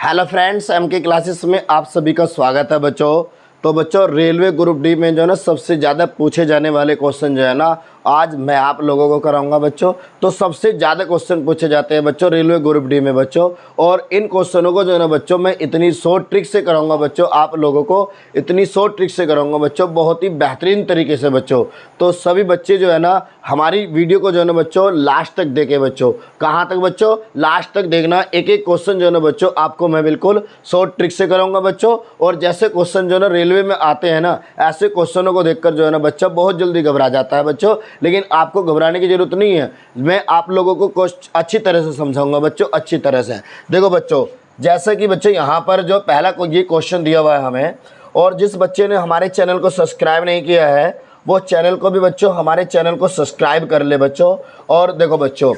Hello friends, M के classes में आप सभी का स्वागत है बच्चों। तो बच्चों, रेलवे ग्रुप डी में जो है ना सबसे ज़्यादा पूछे जाने वाले क्वेश्चन जो है ना आज मैं आप लोगों को कराऊंगा बच्चों। तो सबसे ज़्यादा क्वेश्चन पूछे जाते हैं बच्चों रेलवे ग्रुप डी में बच्चों, और इन क्वेश्चनों को जो है ना बच्चों मैं इतनी शॉर्ट ट्रिक से कराऊंगा बच्चों, आप लोगों को इतनी शॉर्ट ट्रिक से कराऊंगा बच्चों, बहुत ही बेहतरीन तरीके से बच्चों। तो सभी बच्चे जो है ना हमारी वीडियो को जो है ना बच्चों लास्ट तक देखें बच्चों। कहाँ तक बच्चों? लास्ट तक देखना। एक एक क्वेश्चन जो है ना बच्चों आपको मैं बिल्कुल शॉर्ट ट्रिक से कराऊंगा बच्चों। और जैसे क्वेश्चन जो है ना रेलवे में आते हैं ना, ऐसे क्वेश्चनों को देखकर जो है ना बच्चा बहुत जल्दी घबरा जाता है बच्चों, लेकिन आपको घबराने की जरूरत नहीं है। मैं आप लोगों को अच्छी तरह से समझाऊंगा बच्चों, अच्छी तरह से। देखो बच्चों, जैसे कि बच्चों यहाँ पर जो पहला ये क्वेश्चन दिया हुआ है हमें, और जिस बच्चे ने हमारे चैनल को सब्सक्राइब नहीं किया है वो चैनल को भी बच्चों, हमारे चैनल को सब्सक्राइब कर ले बच्चों। और देखो बच्चों,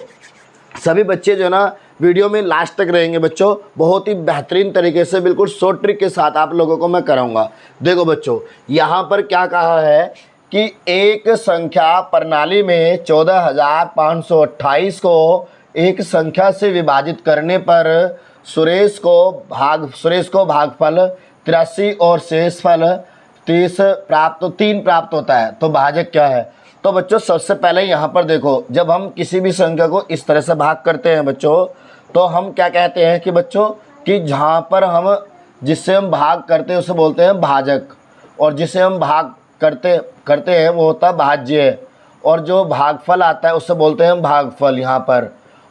सभी बच्चे जो है ना वीडियो में लास्ट तक रहेंगे बच्चों, बहुत ही बेहतरीन तरीके से बिल्कुल शॉर्ट ट्रिक के साथ आप लोगों को मैं कराऊंगा। देखो बच्चों, यहाँ पर क्या कहा है कि एक संख्या प्रणाली में 14,528 को एक संख्या से विभाजित करने पर सुरेश को भागफल 83 और शेषफल 3 प्राप्त होता है। तो भाजक क्या है? तो बच्चों सबसे पहले यहाँ पर देखो, जब हम किसी भी संख्या को इस तरह से भाग करते हैं बच्चों, तो हम क्या कहते हैं कि बच्चों कि जहाँ पर जिससे हम भाग करते हैं उसे बोलते हैं भाजक, और जिसे हम भाग करते हैं वो होता है भाज्य, और जो भागफल आता है उसे बोलते हैं हम भागफल यहाँ पर,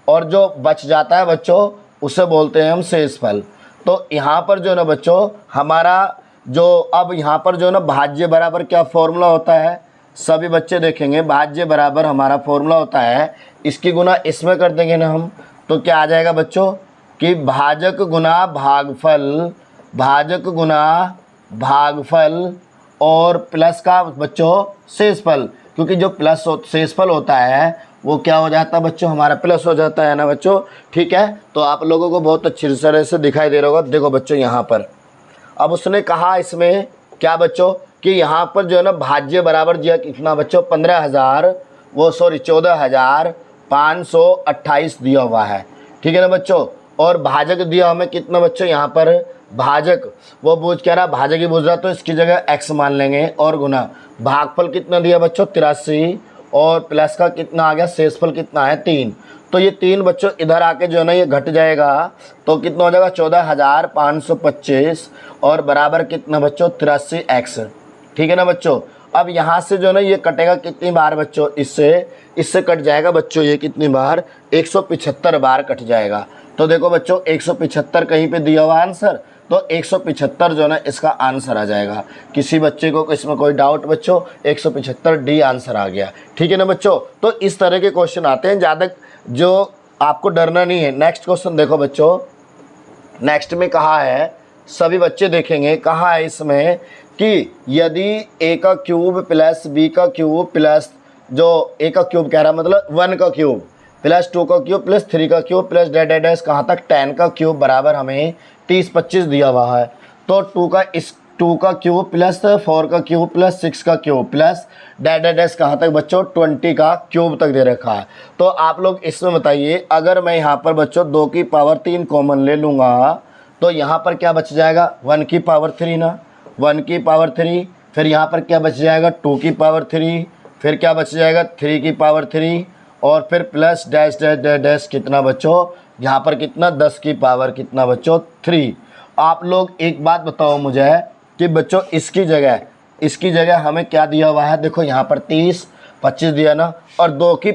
और जो बच जाता है बच्चों उसे बोलते हैं हम शेषफल। तो यहाँ पर जो है ना बच्चों हमारा जो अब यहाँ पर जो है ना भाज्य बराबर क्या फॉर्मूला होता है, सभी बच्चे देखेंगे। भाज्य बराबर हमारा फॉर्मूला होता है, इसकी गुना इसमें कर देंगे ना हम, तो क्या आ जाएगा बच्चों कि भाजक गुना भागफल और प्लस का बच्चों शेषफल, क्योंकि जो प्लस शेषफल होता है वो क्या हो जाता है बच्चों, हमारा प्लस हो जाता है ना बच्चों। ठीक है, तो आप लोगों को बहुत अच्छी तरह से दिखाई दे रहा होगा। देखो बच्चों यहाँ पर अब उसने कहा इसमें क्या बच्चों कि यहाँ पर जो है ना भाज्य बराबर दिया कितना बच्चों, 14,528 दिया हुआ है। ठीक है ना बच्चों, और भाजक दिया हमें कितना बच्चों, यहाँ पर भाजक वो पूछ कह रहा भाजक ही पूछ रहा, तो इसकी जगह x मान लेंगे, और गुना भागफल कितना दिया बच्चों 83, और प्लस का कितना आ गया, शेषफल कितना है 3। तो ये 3 बच्चों इधर आके जो है ना ये घट जाएगा, तो कितना हो जाएगा 14,525, और बराबर कितना बच्चों 83x। ठीक है ना बच्चों, अब यहाँ से जो है ना ये कटेगा कितनी बार बच्चों, इससे कट जाएगा बच्चों ये कितनी बार, 175 बार कट जाएगा। तो देखो बच्चों 175 कहीं पे दिया हुआ आंसर, तो 175 जो है ना इसका आंसर आ जाएगा। किसी बच्चे को इसमें कोई डाउट बच्चों, 175 डी आंसर आ गया। ठीक है ना बच्चों, तो इस तरह के क्वेश्चन आते हैं, ज़्यादा जो आपको डरना नहीं है। नेक्स्ट क्वेश्चन देखो बच्चों, नेक्स्ट में कहा है, सभी बच्चे देखेंगे, कहा है इसमें कि यदि a का क्यूब प्लस b का क्यूब प्लस जो a का क्यूब कह रहा मतलब 1 का क्यूब प्लस 2 का क्यूब प्लस 3 का क्यूब प्लस डैश कहाँ तक 10 का क्यूब बराबर हमें 30-25 दिया हुआ है। तो 2 का क्यूब प्लस 4 का क्यूब प्लस 6 का क्यूब प्लस डैश कहाँ तक बच्चों 20 का क्यूब तक दे रखा है। तो आप लोग इसमें बताइए, अगर मैं यहाँ पर बच्चों 2 की पावर 3 कॉमन ले लूँगा तो यहाँ पर क्या बच जाएगा, 1 की पावर 3 ना, 1 की पावर 3, फिर यहाँ पर क्या बच जाएगा 2 की पावर 3, फिर क्या बच जाएगा 3 की पावर 3, और फिर प्लस डैश कितना बच्चों, यहाँ पर कितना 10 की पावर कितना बच्चों 3। आप लोग एक बात बताओ मुझे कि बच्चों इसकी जगह हमें क्या दिया हुआ है, देखो यहाँ पर 30-25 दिया ना, और 2 की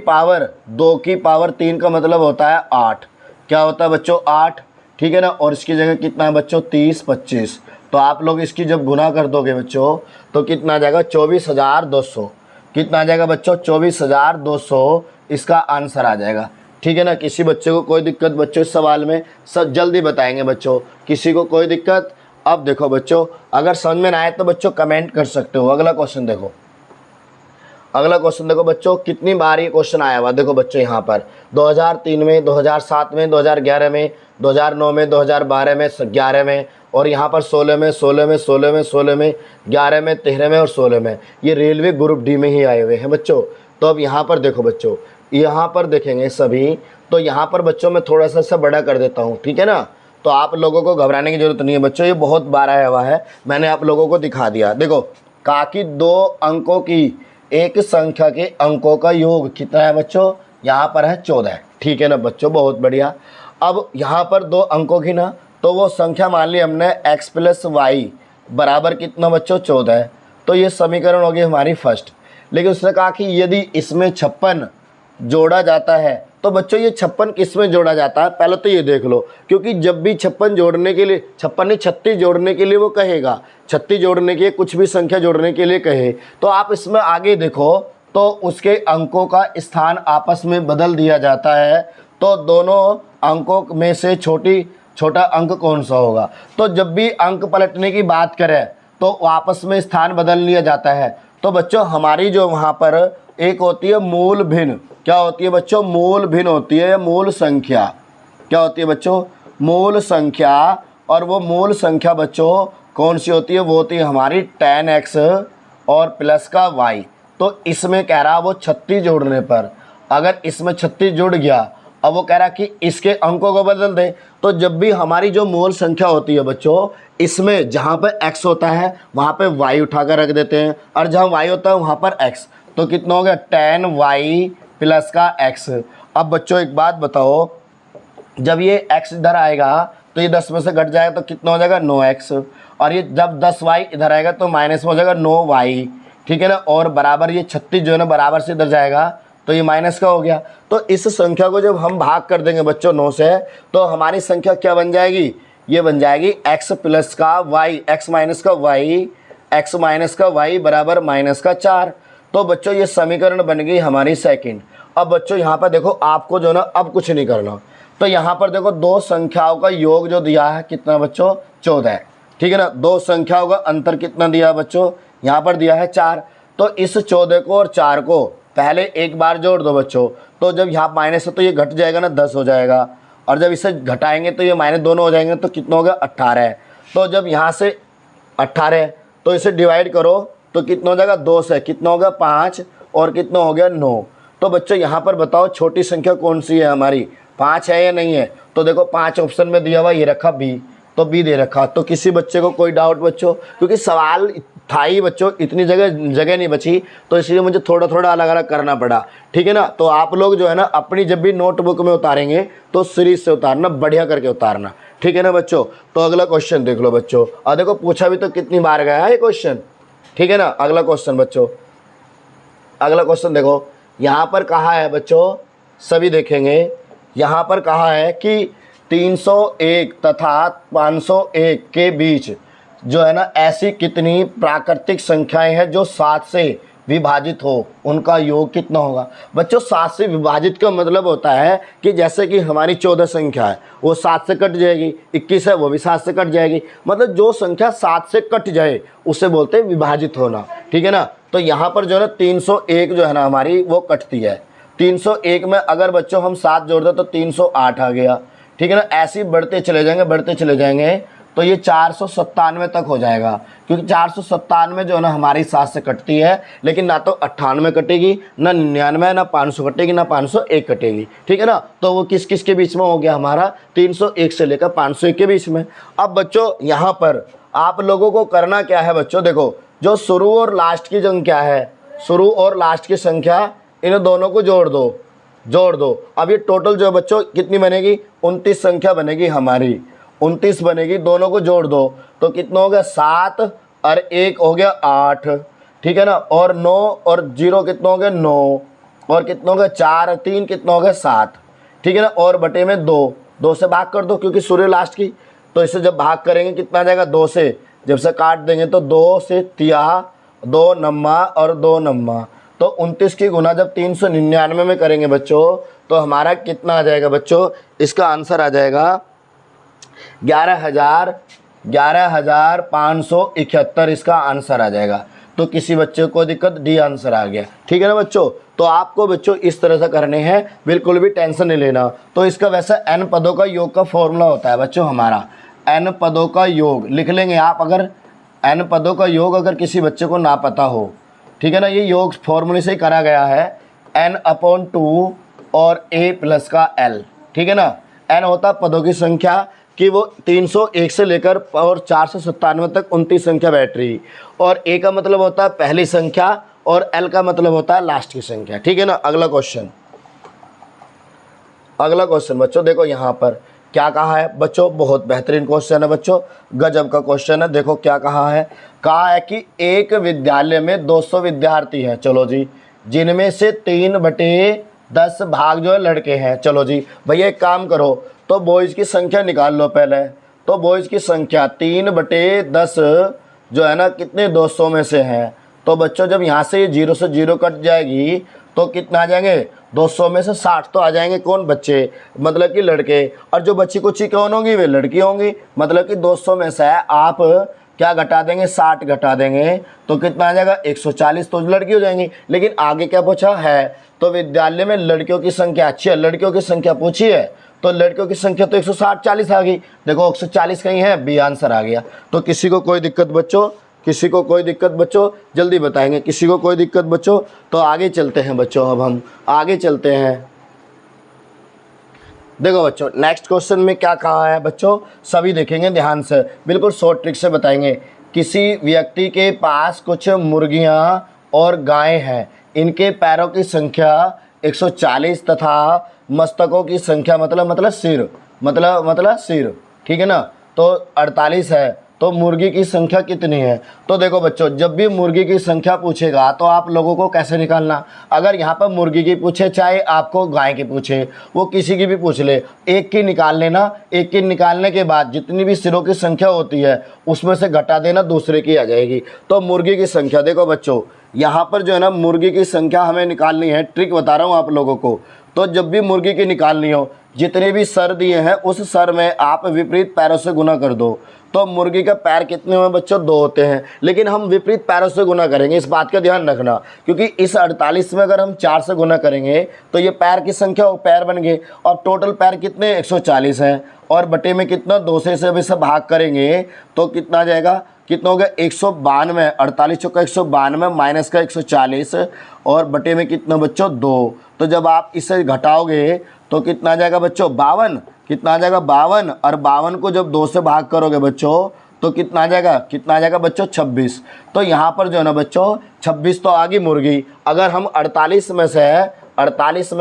पावर 3 का मतलब होता है 8। क्या होता है बच्चों 8। ठीक है ना, और इसकी जगह कितना है बच्चों 30-25। तो आप लोग इसकी जब गुना कर दोगे बच्चों तो कितना आ जाएगा 24,200। कितना आ जाएगा बच्चों 24,200, इसका आंसर आ जाएगा। ठीक है ना, किसी बच्चे को कोई दिक्कत बच्चों इस सवाल में, सब जल्दी बताएंगे बच्चों, किसी को कोई दिक्कत। अब देखो बच्चों, अगर समझ में ना आए तो बच्चों कमेंट कर सकते हो। अगला क्वेश्चन देखो बच्चों, कितनी बार ये क्वेश्चन आया हुआ, देखो बच्चों यहाँ पर 2003 में, 2007 में, 2011 में, 2009 में, 2012 में, 11 में, और यहाँ पर 16 में, 11 में, 13 में और 16 में। ये रेलवे ग्रुप डी में ही आए हुए हैं बच्चों। तो अब यहाँ पर देखो बच्चों, यहाँ पर देखेंगे सभी, तो यहाँ पर बच्चों मैं थोड़ा सा बड़ा कर देता हूँ। ठीक है ना, तो आप लोगों को घबराने की जरूरत नहीं है बच्चों, ये बहुत बार आया हुआ है, मैंने आप लोगों को दिखा दिया। देखो कहा कि 2 अंकों की एक संख्या के अंकों का योग कितना है बच्चों, यहाँ पर है 14। ठीक है ना बच्चों, बहुत बढ़िया। अब यहाँ पर 2 अंकों की ना, तो वो संख्या मान ली हमने x + y बराबर कितना बच्चों 14 है, तो ये समीकरण होगी हमारी फर्स्ट। लेकिन उसने कहा कि यदि इसमें 56 जोड़ा जाता है, तो बच्चों ये 56 किस में जोड़ा जाता है, पहले तो ये देख लो, क्योंकि जब भी 56 जोड़ने के लिए, 56 नहीं 36 जोड़ने के लिए वो कहेगा, 36 जोड़ने के लिए, कुछ भी संख्या जोड़ने के लिए कहे, तो आप इसमें आगे देखो तो उसके अंकों का स्थान आपस में बदल दिया जाता है। तो दोनों अंकों में से छोटा अंक कौन सा होगा, तो जब भी अंक पलटने की बात करें तो आपस में स्थान बदल लिया जाता है। तो बच्चों हमारी जो वहाँ पर एक होती है मूल भिन्न, क्या होती है बच्चों, मूल भिन्न होती है, मूल संख्या क्या होती है बच्चों, मूल संख्या। और वो मूल संख्या बच्चों कौन सी होती है, वो होती है हमारी tan x और प्लस का y। तो इसमें कह रहा वो 36 जोड़ने पर, अगर इसमें 36 जुड़ गया, अब वो कह रहा कि इसके अंकों को बदल दे, तो जब भी हमारी जो मूल संख्या होती है बच्चों, इसमें जहाँ पर x होता है वहाँ पे y उठाकर रख देते हैं, और जहाँ y होता है वहाँ पर x, तो कितना हो गया tan y प्लस का x। अब बच्चों एक बात बताओ, जब ये x इधर आएगा तो ये 10 में से घट जाएगा तो कितना हो जाएगा 9x, और ये जब 10y इधर आएगा तो माइनस में हो जाएगा 9y। ठीक है ना, और बराबर ये 36 जो है ना बराबर से इधर जाएगा तो ये माइनस का हो गया। तो इस संख्या को जब हम भाग कर देंगे बच्चों 9 से, तो हमारी संख्या क्या बन जाएगी, ये बन जाएगी x प्लस का y, x माइनस का y बराबर -4। तो बच्चों ये समीकरण बन गई हमारी सेकंड। अब बच्चों यहाँ पर देखो, आपको जो ना अब कुछ नहीं करना, तो यहाँ पर देखो 2 संख्याओं का योग जो दिया है कितना बच्चों 14 है। ठीक है ना, 2 संख्याओं का अंतर कितना दिया बच्चों, यहाँ पर दिया है 4। तो इस 14 को और 4 को पहले एक बार जोड़ दो बच्चों, तो जब यहाँ माइनस है तो ये घट जाएगा ना 10 हो जाएगा, और जब इसे घटाएंगे तो ये माइनस दोनों हो जाएंगे, तो कितना होगा 18। तो जब यहाँ से 18 तो इसे डिवाइड करो तो कितना हो जाएगा 2 से कितना होगा 5, और कितना हो गया 9। तो बच्चों यहाँ पर बताओ छोटी संख्या कौन सी है हमारी, 5 है या नहीं है, तो देखो 5 ऑप्शन में दिया हुआ, ये रखा बी, तो बी दे रखा। तो किसी बच्चे को कोई डाउट बच्चों, क्योंकि सवाल था ही बच्चों, इतनी जगह नहीं बची, तो इसलिए मुझे थोड़ा थोड़ा अलग अलग करना पड़ा। ठीक है ना, तो आप लोग जो है ना अपनी जब भी नोटबुक में उतारेंगे तो सीरीज से उतारना, बढ़िया करके उतारना। ठीक है ना बच्चों, तो अगला क्वेश्चन देख लो बच्चों, और देखो पूछा भी तो कितनी बार गया है ये क्वेश्चन। ठीक है ना, अगला क्वेश्चन बच्चों, अगला क्वेश्चन देखो, यहाँ पर कहा है बच्चों, सभी देखेंगे, यहाँ पर कहा है कि 301 तथा 501 के बीच जो है ना ऐसी कितनी प्राकृतिक संख्याएं हैं जो 7 से विभाजित हो, उनका योग कितना होगा। बच्चों 7 से विभाजित का मतलब होता है कि जैसे कि हमारी 14 संख्या है वो 7 से कट जाएगी, 21 है वो भी 7 से कट जाएगी, मतलब जो संख्या 7 से कट जाए उसे बोलते हैं विभाजित होना। ठीक है ना, तो यहाँ पर जो है ना 301 जो है ना हमारी वो कटती है। 301 में अगर बच्चों हम 7 जोड़ दें तो 308 आ गया। ठीक है ना, ऐसे ही बढ़ते चले जाएंगे तो ये 497 तक हो जाएगा, क्योंकि 497 जो है ना हमारी 7 से कटती है, लेकिन ना तो 98 कटेगी, ना 99, ना 500 कटेगी, ना 501 कटेगी। ठीक है ना, तो वो किस किस के बीच में हो गया हमारा 301 से लेकर 501 के बीच में। अब बच्चों यहाँ पर आप लोगों को करना क्या है बच्चों, देखो जो शुरू और लास्ट की संख्या है, शुरू और लास्ट की संख्या, इन दोनों को जोड़ दो। अब ये टोटल जो है बच्चों कितनी बनेगी, 29 संख्या बनेगी हमारी, 29 बनेगी, दोनों को जोड़ दो तो कितना हो गया 7 और 1 हो गया 8। ठीक है ना, और 9 और 0 कितना हो गया 9, और कितना हो गया 4 और 3 कितना हो गया 7। ठीक है ना, और बटे में 2 से भाग कर दो, क्योंकि सूर्य लास्ट की, तो इसे जब भाग करेंगे कितना आ जाएगा 2 से, जब से काट देंगे तो 2 से 2 नम्मा और 2 नम्मा, तो 29 की गुना जब 399 में करेंगे बच्चों तो हमारा कितना आ जाएगा बच्चों, इसका आंसर आ जाएगा 11,571 इसका आंसर आ जाएगा। तो किसी बच्चे को दिक्कत, डी आंसर आ गया। ठीक है ना बच्चों, तो आपको बच्चों इस तरह से करने हैं, बिल्कुल भी टेंशन नहीं लेना। तो इसका वैसे n पदों का योग का फॉर्मूला होता है बच्चों हमारा, n पदों का योग लिख लेंगे आप, अगर n पदों का योग अगर किसी बच्चे को ना पता हो। ठीक है ना, ये योग फॉर्मूले से ही करा गया है, n/2 और a+ का l। ठीक है ना, n होता पदों की संख्या कि वो 301 से लेकर और 497 तक 29 संख्या बैठ रही। और ए का मतलब होता है पहली संख्या और एल का मतलब होता है लास्ट की संख्या, ठीक है ना। अगला क्वेश्चन बच्चों देखो यहाँ पर क्या कहा है बच्चों, बहुत बेहतरीन क्वेश्चन है बच्चों, गजब का क्वेश्चन है। देखो क्या कहा है कि एक विद्यालय में 200 विद्यार्थी हैं, चलो जी, जिनमें से 3/10 भाग जो है लड़के हैं। चलो जी भैया एक काम करो, तो बॉयज़ की संख्या निकाल लो पहले। तो बॉयज़ की संख्या 3/10 जो है ना कितने 200 में से है। तो बच्चों जब यहाँ से ये 0 से 0 कट जाएगी तो कितना आ जाएंगे 200 में से 60 तो आ जाएंगे कौन, बच्चे, मतलब कि लड़के। और जो बच्ची कुची कौन होंगी, वे लड़की होंगी। मतलब कि 200 में से आप क्या घटा देंगे, 60 घटा देंगे तो कितना आ जाएगा 140, तो लड़की हो जाएंगी। लेकिन आगे क्या पूछा है, तो विद्यालय में लड़कियों की संख्या अच्छी है, लड़कियों की संख्या पूछी है, तो लड़कियों की संख्या तो 160-40 आ गई। देखो 140 कहीं है, बी आंसर आ गया। तो किसी को कोई दिक्कत बच्चों, किसी को कोई दिक्कत बच्चों, जल्दी बताएंगे, किसी को कोई दिक्कत बच्चों। तो आगे चलते हैं बच्चों, अब हम आगे चलते हैं। देखो बच्चों नेक्स्ट क्वेश्चन में क्या कहा है बच्चों, सभी देखेंगे ध्यान से, बिल्कुल शॉर्ट ट्रिक से बताएंगे। किसी व्यक्ति के पास कुछ मुर्गियां और गायें हैं, इनके पैरों की संख्या 140 तथा मस्तकों की संख्या मतलब सिर, मतलब सिर, ठीक है ना, तो 48 है। तो मुर्गी की संख्या कितनी है। तो देखो बच्चों जब भी मुर्गी की संख्या पूछेगा तो आप लोगों को कैसे निकालना, अगर यहाँ पर मुर्गी की पूछे चाहे आपको गाय की पूछे, वो किसी की भी पूछ ले, एक की निकाल लेना। एक की निकालने के बाद जितनी भी सिरों की संख्या होती है उसमें से घटा देना, दूसरे की आ जाएगी। तो मुर्गी की संख्या देखो बच्चों यहाँ पर जो है ना मुर्गी की संख्या हमें निकालनी है, ट्रिक बता रहा हूँ आप लोगों को। तो जब भी मुर्गी की निकालनी हो, जितने भी सर दिए हैं उस सर में आप विपरीत पैरों से गुना कर दो। तो मुर्गी का पैर कितने हुए बच्चों, 2 होते हैं, लेकिन हम विपरीत पैरों से गुना करेंगे, इस बात का ध्यान रखना, क्योंकि इस 48 में अगर हम 4 से गुना करेंगे तो ये पैर की संख्या वो पैर बन गए। और टोटल पैर कितने 140 हैं, और बटे में कितना 2 से इसे भाग करेंगे तो कितना आ जाएगा, कितना हो गया 192, 48 चौका 192 माइनस का 140 और बटे में कितना बच्चों 2। तो जब आप इसे घटाओगे तो कितना आ जाएगा बच्चों 52, कितना आ जाएगा 52, और 52 को जब 2 से भाग करोगे बच्चों तो कितना आ जाएगा बच्चों 26। तो यहाँ पर जो है ना बच्चों 26 तो आ गई मुर्गी। अगर हम 48 में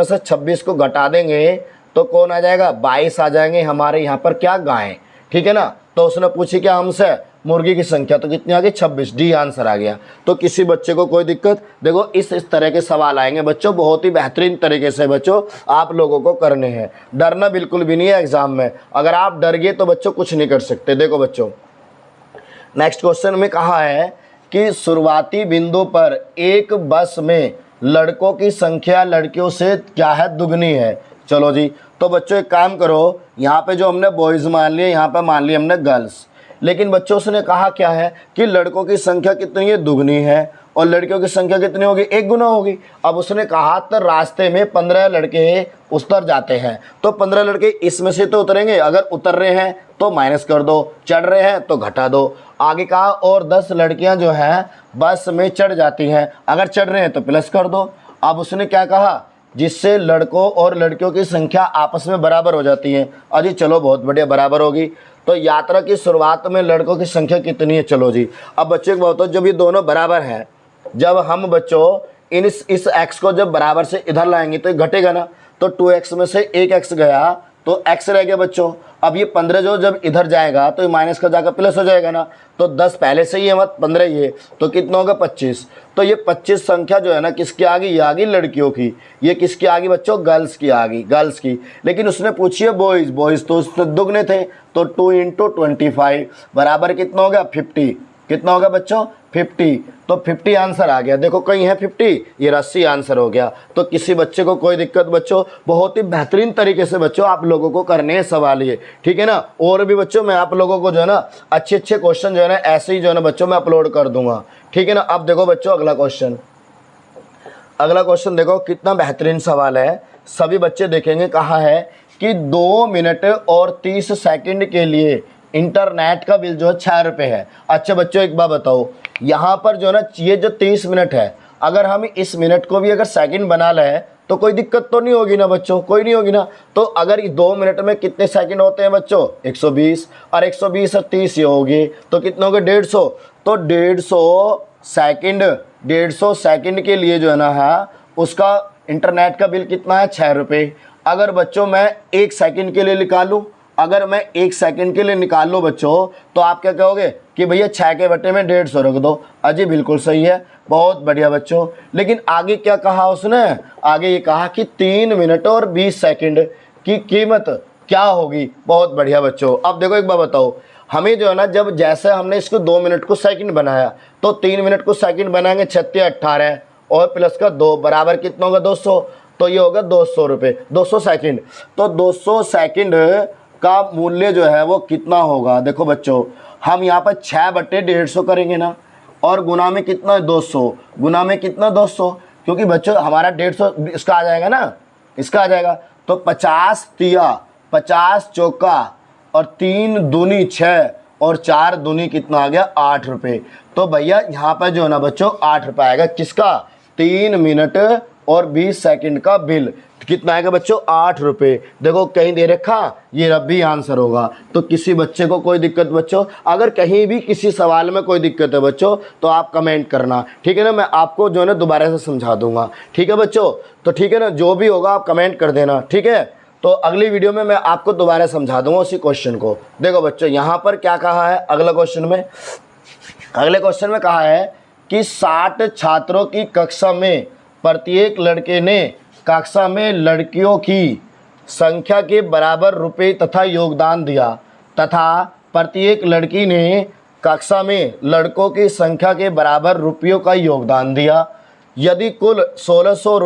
से 26 को घटा देंगे तो कौन आ जाएगा 22 आ जाएंगे हमारे यहाँ पर क्या, गायें, ठीक है ना। तो उसने पूछी क्या हमसे मुर्गी की संख्या, तो कितनी आ गई 26, डी आंसर आ गया। तो किसी बच्चे को कोई दिक्कत, देखो इस तरह के सवाल आएंगे बच्चों, बहुत ही बेहतरीन तरीके से बच्चों आप लोगों को करने हैं, डरना बिल्कुल भी नहीं है एग्जाम में। अगर आप डर गए तो बच्चों कुछ नहीं कर सकते। देखो बच्चों नेक्स्ट क्वेश्चन में कहा है कि शुरुआती बिंदु पर एक बस में लड़कों की संख्या लड़कियों से क्या है, दुगनी है। चलो जी, तो बच्चों एक काम करो, यहाँ पे जो हमने बॉयज़ मान लिए, यहाँ पे मान लिए हमने गर्ल्स, लेकिन बच्चों उसने कहा क्या है कि लड़कों की संख्या कितनी है, दुगनी है, और लड़कियों की संख्या कितनी होगी, 1 गुना होगी। अब उसने कहा तो रास्ते में 15 लड़के उतर जाते हैं, तो 15 लड़के इसमें से तो उतरेंगे, अगर उतर रहे हैं तो माइनस कर दो, चढ़ रहे हैं तो घटा दो। आगे कहा और 10 लड़कियां जो हैं बस में चढ़ जाती हैं, अगर चढ़ रहे हैं तो प्लस कर दो। अब उसने क्या कहा, जिससे लड़कों और लड़कियों की संख्या आपस में बराबर हो जाती है। अजी चलो बहुत बढ़िया, बराबर होगी। तो यात्रा की शुरुआत में लड़कों की संख्या कितनी है, चलो जी। अब बच्चे को बताओ जब ये दोनों बराबर हैं, जब हम बच्चों इस x को जब बराबर से इधर लाएंगे तो ये घटेगा ना, तो 2x में से 1x गया तो x रह गया बच्चों। अब ये 15 जो जब इधर जाएगा तो ये माइनस का जाकर प्लस हो जाएगा ना, तो 10 पहले से ही है, मत 15 ये, तो कितना होगा 25। तो ये 25 संख्या जो है ना किसकी आ गई, ये आ गई लड़कियों की। ये किसकी आ गई बच्चों, गर्ल्स की आ गई, गर्ल्स की। लेकिन उसने पूछी है बॉयज़, बॉयज़ तो उससे दुगने थे, तो 2 × 25 बराबर कितना हो गया 50। कितना होगा बच्चों 50। तो 50 आंसर आ गया। देखो कहीं है 50, ये 80 आंसर हो गया। तो किसी बच्चे को कोई दिक्कत बच्चों, बहुत ही बेहतरीन तरीके से बच्चों आप लोगों को करने हैं सवाल ये, ठीक है ना। और भी बच्चों मैं आप लोगों को जो है ना अच्छे क्वेश्चन जो है ना ऐसे ही जो है ना बच्चों मैं अपलोड कर दूंगा, ठीक है ना। अब देखो बच्चों अगला क्वेश्चन देखो कितना बेहतरीन सवाल है, सभी बच्चे देखेंगे। कहा है कि 2 मिनट और 30 सेकंड के लिए इंटरनेट का बिल जो है 6 रुपये है। अच्छा बच्चों एक बात बताओ, यहाँ पर जो है ना ये जो 30 मिनट है अगर हम इस मिनट को भी अगर सेकंड बना लें तो कोई दिक्कत तो नहीं होगी ना बच्चों, कोई नहीं होगी ना। तो अगर 2 मिनट में कितने सेकंड होते हैं बच्चों, 120, और 120 और 30 ये होगी तो कितने हो गए, 150। तो 150 सेकंड के लिए जो है ना उसका इंटरनेट का बिल कितना है, 6 रुपये। अगर बच्चों मैं 1 सेकंड के लिए निकालूँ, अगर मैं 1 सेकंड के लिए निकाल लो बच्चों, तो आप क्या कहोगे कि भैया 6 के बटे में 150 रख दो। अजी बिल्कुल सही है, बहुत बढ़िया बच्चों। लेकिन आगे क्या कहा उसने, आगे ये कहा कि 3 मिनट और 20 सेकंड की कीमत क्या होगी। बहुत बढ़िया बच्चों। अब देखो एक बात बताओ, हमें जो है ना, जब जैसे हमने इसको 2 मिनट को सेकंड बनाया तो 3 मिनट को सेकंड बनाएंगे, 36 18 और प्लस का 2 बराबर कितना होगा, 200। तो ये होगा 200 रुपये, 200 सेकंड। तो 200 सेकंड का मूल्य जो है वो कितना होगा। देखो बच्चों, हम यहाँ पर 6 बटे 150 करेंगे ना, और गुना में कितना, 200, गुना में कितना, 200, क्योंकि बच्चों हमारा 150 इसका आ जाएगा ना, इसका आ जाएगा। तो 50 तिया 50 चौका और 3 दूनी 6 और 4 दूनी कितना आ गया, 8 रुपये। तो भैया यहाँ पर जो है ना बच्चों 8 रुपये आएगा, किसका, 3 मिनट और 20 सेकंड का बिल कितना आएगा बच्चों, 8 रुपये। देखो कहीं दे रखा, ये रब्बी आंसर होगा। तो किसी बच्चे को कोई दिक्कत बच्चों, अगर कहीं भी किसी सवाल में कोई दिक्कत है बच्चों तो आप कमेंट करना, ठीक है ना। मैं आपको जो है ना दोबारा से समझा दूंगा, ठीक है बच्चों। तो ठीक है ना, जो भी होगा आप कमेंट कर देना, ठीक है। तो अगली वीडियो में मैं आपको दोबारा समझा दूंगा उसी क्वेश्चन को। देखो बच्चों यहाँ पर क्या कहा है, अगले क्वेश्चन में कहा है कि 60 छात्रों की कक्षा में प्रत्येक लड़के ने कक्षा में लड़कियों की संख्या के बराबर रुपए तथा योगदान दिया, तथा प्रत्येक लड़की ने कक्षा में लड़कों की संख्या के बराबर रुपयों का योगदान दिया। यदि कुल 1600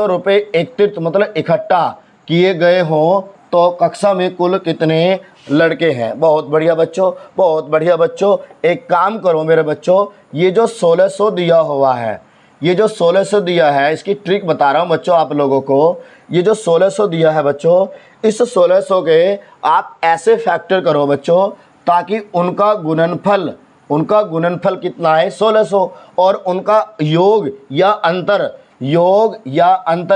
रुपये एकत्रित मतलब इकट्ठा किए गए हों तो कक्षा में कुल कितने लड़के हैं। बहुत बढ़िया बच्चों, बहुत बढ़िया बच्चों। एक काम करो मेरे बच्चों, ये जो 1600 दिया हुआ है, ये जो 1600 दिया है, इसकी ट्रिक बता रहा हूँ बच्चों आप लोगों को। ये जो 1600 दिया है बच्चों, इस 1600 के आप ऐसे फैक्टर करो बच्चों ताकि उनका गुणनफल कितना है, 1600, और उनका योग या अंतर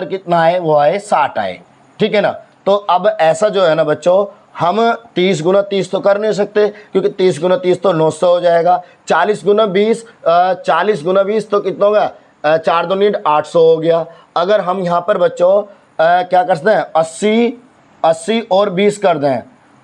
कितना है, वो आए 60 आए, ठीक है ना। तो अब ऐसा जो है ना बच्चों, हम 30 गुना 30 तो कर नहीं सकते, क्योंकि 30 गुना 30 तो 900 हो जाएगा। 40 गुना 20 तो कितना होगा, 4 दूनी 800 हो गया। अगर हम यहाँ पर बच्चों क्या कर सकते हैं, 80 और 20 कर दें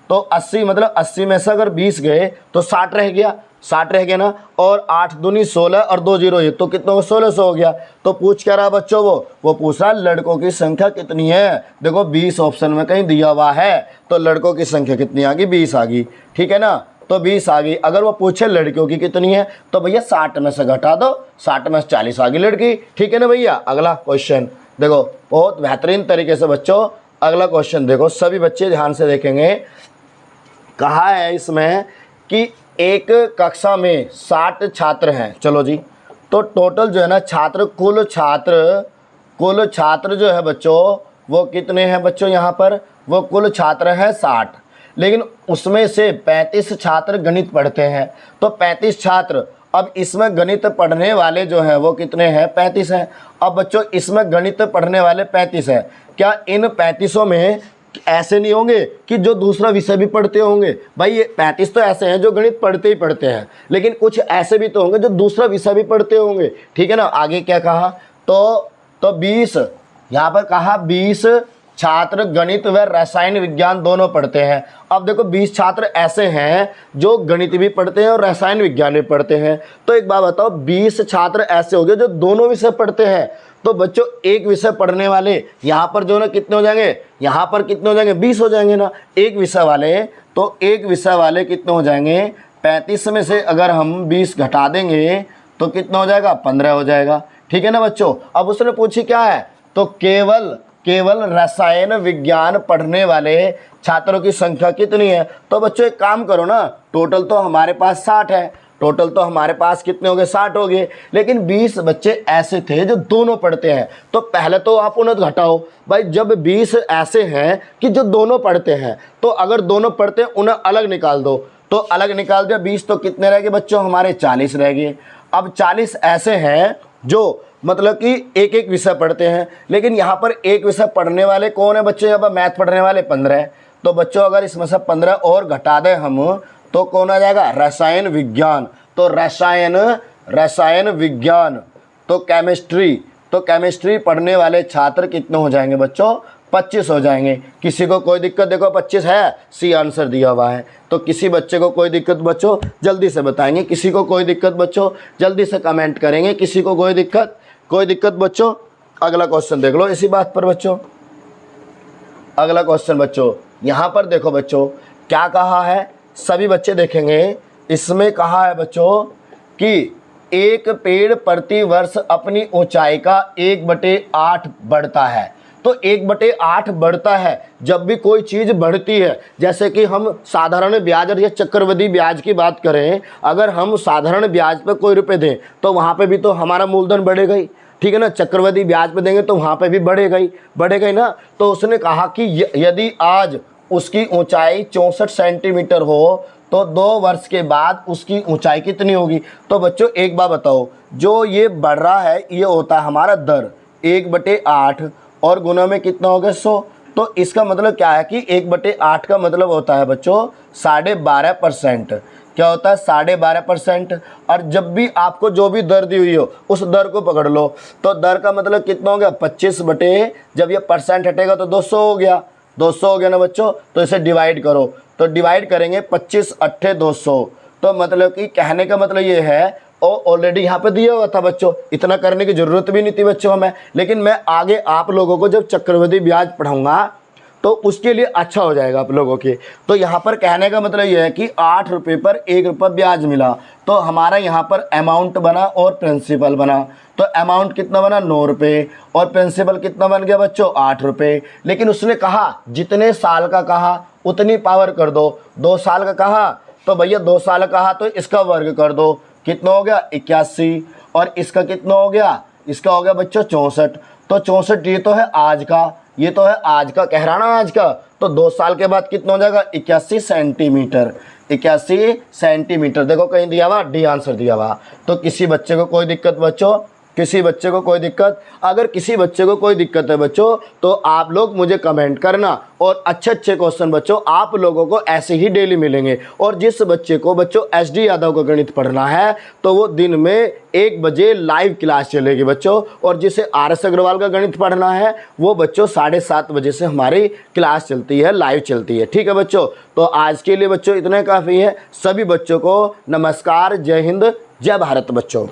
तो 80 मतलब 80 में से अगर 20 गए तो 60 रह गया, 60 रह गया ना। और 8 दूनी 16 और 2 जीरो ये तो कितना, 1600 हो गया। तो पूछ क्या रहा बच्चों, वो पूछ रहा लड़कों की संख्या कितनी है। देखो 20 ऑप्शन में कहीं दिया हुआ है, तो लड़कों की संख्या कितनी आ गई, 20 आ गई, ठीक है ना। तो 20 आ गई। अगर वो पूछे लड़कियों की कितनी है तो भैया 60 में से घटा दो, 60 में से 40 आ गई लड़की, ठीक है ना भैया। अगला क्वेश्चन देखो, बहुत बेहतरीन तरीके से बच्चों अगला क्वेश्चन देखो, सभी बच्चे ध्यान से देखेंगे। कहा है इसमें कि एक कक्षा में 60 छात्र हैं, चलो जी, तो टोटल जो है ना कुल छात्र जो है बच्चों वो कितने हैं बच्चों, यहाँ पर वो कुल छात्र हैं 60, लेकिन उसमें से 35 छात्र गणित पढ़ते हैं। तो 35 छात्र, अब इसमें गणित पढ़ने वाले जो हैं वो कितने हैं, 35 हैं। अब बच्चों इसमें गणित पढ़ने वाले 35 हैं, क्या इन 35 में ऐसे नहीं होंगे कि जो दूसरा विषय भी पढ़ते होंगे। भाई ये 35 तो ऐसे हैं जो गणित पढ़ते ही पढ़ते हैं, लेकिन कुछ ऐसे भी तो होंगे जो दूसरा विषय भी पढ़ते होंगे, ठीक है ना। आगे क्या कहा, तो 20 यहाँ पर कहा 20 छात्र गणित व रसायन विज्ञान दोनों पढ़ते हैं। अब देखो 20 छात्र ऐसे हैं जो गणित भी पढ़ते हैं और रसायन विज्ञान भी पढ़ते हैं। तो एक बात बताओ, 20 छात्र ऐसे हो गए जो दोनों विषय पढ़ते हैं। तो बच्चों एक विषय पढ़ने वाले यहाँ पर जो ना कितने हो जाएंगे, यहाँ पर कितने हो जाएंगे, 20 हो जाएंगे ना एक विषय वाले। तो एक विषय वाले कितने हो जाएंगे, 35 में से अगर हम 20 घटा देंगे तो कितना हो जाएगा, 15 हो जाएगा, ठीक है ना बच्चों। अब उसने पूछी क्या है, तो केवल रसायन विज्ञान पढ़ने वाले छात्रों की संख्या कितनी है। तो बच्चों एक काम करो ना, टोटल तो हमारे पास 60 है, टोटल तो हमारे पास कितने हो गए, 60 हो गए, लेकिन 20 बच्चे ऐसे थे जो दोनों पढ़ते हैं। तो पहले तो आप उन्हें घटाओ भाई, जब 20 ऐसे हैं कि जो दोनों पढ़ते हैं, तो अगर दोनों पढ़ते हैं उन्हें अलग निकाल दो। तो अलग निकाल दिया 20, तो कितने रह गए बच्चों हमारे, 40 रह गए। अब 40 ऐसे हैं जो मतलब कि एक एक विषय पढ़ते हैं, लेकिन यहाँ पर एक विषय पढ़ने वाले कौन है बच्चों? यहाँ पर मैथ पढ़ने वाले 15 है। तो बच्चों अगर इसमें से 15 और घटा दें हम तो कौन आ जाएगा? रसायन विज्ञान। तो रसायन विज्ञान, तो केमिस्ट्री पढ़ने वाले छात्र कितने हो जाएंगे बच्चों? 25 हो जाएंगे। किसी को कोई दिक्कत? देखो 25 है, सी आंसर दिया हुआ है। तो किसी बच्चे को कोई दिक्कत बच्चों जल्दी से बताएंगे, किसी को कोई दिक्कत बच्चों जल्दी से कमेंट करेंगे, किसी को कोई दिक्कत बच्चों। अगला क्वेश्चन देख लो इसी बात पर बच्चों। अगला क्वेश्चन बच्चों, यहाँ पर देखो बच्चों क्या कहा है, सभी बच्चे देखेंगे। इसमें कहा है बच्चों कि एक पेड़ प्रति वर्ष अपनी ऊंचाई का 1/8 बढ़ता है। तो 1/8 बढ़ता है। जब भी कोई चीज़ बढ़ती है, जैसे कि हम साधारण ब्याज और या चक्रवृद्धि ब्याज की बात करें, अगर हम साधारण ब्याज पे कोई रुपए दें तो वहाँ पे भी तो हमारा मूलधन बढ़ेगा ही, ठीक है ना। चक्रवृद्धि ब्याज पे देंगे तो वहाँ पे भी बढ़ेगा ही ना। तो उसने कहा कि यदि आज उसकी ऊंचाई 64 सेंटीमीटर हो तो 2 वर्ष के बाद उसकी ऊंचाई कितनी होगी? तो बच्चों एक बात बताओ, जो ये बढ़ रहा है ये होता है हमारा दर 1/8 और गुना में कितना हो गया? 100। तो इसका मतलब क्या है कि 1/8 का मतलब होता है बच्चों 12.5%। क्या होता है? 12.5%। और जब भी आपको जो भी दर दी हुई हो उस दर को पकड़ लो। तो दर का मतलब कितना हो गया? 25 बटे, जब ये परसेंट हटेगा तो 200 हो गया। 200 हो गया ना बच्चों। तो इसे डिवाइड करो, तो डिवाइड करेंगे 25 अट्ठे 200। तो मतलब कि कहने का मतलब ये है, और ऑलरेडी यहाँ पे दिया हुआ था बच्चों, इतना करने की ज़रूरत भी नहीं थी बच्चों हमें। लेकिन मैं आगे आप लोगों को जब चक्रवृद्धि ब्याज पढ़ाऊँगा तो उसके लिए अच्छा हो जाएगा आप लोगों के। तो यहाँ पर कहने का मतलब ये है कि 8 रुपये पर 1 रुपया ब्याज मिला। तो हमारा यहाँ पर अमाउंट बना और प्रिंसिपल बना। तो अमाउंट कितना बना? 9 रुपये। और प्रिंसिपल कितना बन गया बच्चों? 8 रुपये। लेकिन उसने कहा जितने साल का कहा उतनी पावर कर दो। 2 साल का कहा तो भैया 2 साल कहा तो इसका वर्ग कर दो। कितना हो गया? 81। और इसका कितना हो गया? इसका हो गया बच्चों 64। तो 64 ये तो है आज का, ये तो है आज का, कह रहा ना आज का। तो 2 साल के बाद कितना हो जाएगा? 81 सेंटीमीटर। 81 सेंटीमीटर। देखो कहीं दिया हुआ, डी आंसर दिया हुआ। तो किसी बच्चे को कोई दिक्कत बच्चों? किसी बच्चे को कोई दिक्कत? अगर किसी बच्चे को कोई दिक्कत है बच्चों तो आप लोग मुझे कमेंट करना। और अच्छे क्वेश्चन बच्चों आप लोगों को ऐसे ही डेली मिलेंगे। और जिस बच्चे को बच्चों SD यादव का गणित पढ़ना है तो वो दिन में 1 बजे लाइव क्लास चलेगी बच्चों। और जिसे RS अग्रवाल का गणित पढ़ना है वो बच्चों 7:30 बजे से हमारी क्लास चलती है, लाइव चलती है, ठीक है बच्चों। तो आज के लिए बच्चों इतना काफ़ी है। सभी बच्चों को नमस्कार, जय हिंद, जय भारत बच्चों।